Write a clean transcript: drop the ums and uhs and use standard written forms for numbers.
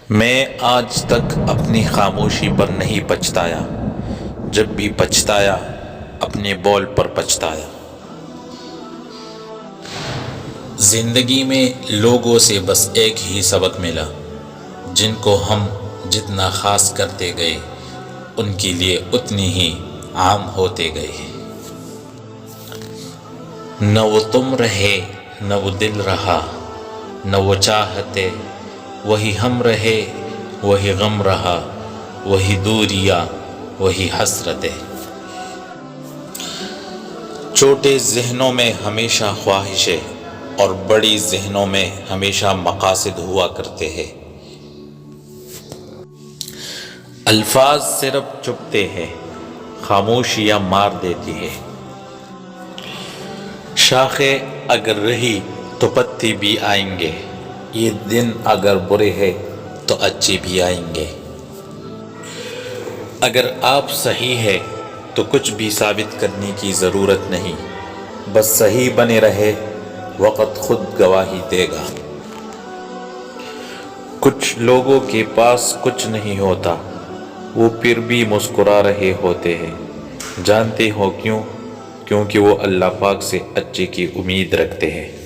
میں آج تک اپنی خاموشی پر نہیں پچھتایا، جب بھی پچھتایا اپنے بول پر پچھتایا۔ زندگی میں لوگوں سے بس ایک ہی سبق ملا، جن کو ہم جتنا خاص کرتے گئے ان کے لیے اتنی ہی عام ہوتے گئے۔ نہ وہ تم رہے نہ وہ دل رہا، نہ وہ چاہتے وہی ہم رہے، وہی غم رہا، وہی دوریاں وہی حسرتیں۔ چھوٹے ذہنوں میں ہمیشہ خواہشیں اور بڑی ذہنوں میں ہمیشہ مقاصد ہوا کرتے ہیں۔ الفاظ صرف چبھتے ہیں، خاموشیاں مار دیتی ہے۔ شاخیں اگر رہی تو پتے بھی آئیں گے، یہ دن اگر برے ہیں تو اچھے بھی آئیں گے۔ اگر آپ صحیح ہے تو کچھ بھی ثابت کرنے کی ضرورت نہیں، بس صحیح بنے رہے، وقت خود گواہی دے گا۔ کچھ لوگوں کے پاس کچھ نہیں ہوتا، وہ پھر بھی مسکرا رہے ہوتے ہیں۔ جانتے ہو کیوں؟ کیونکہ وہ اللہ پاک سے اچھے کی امید رکھتے ہیں۔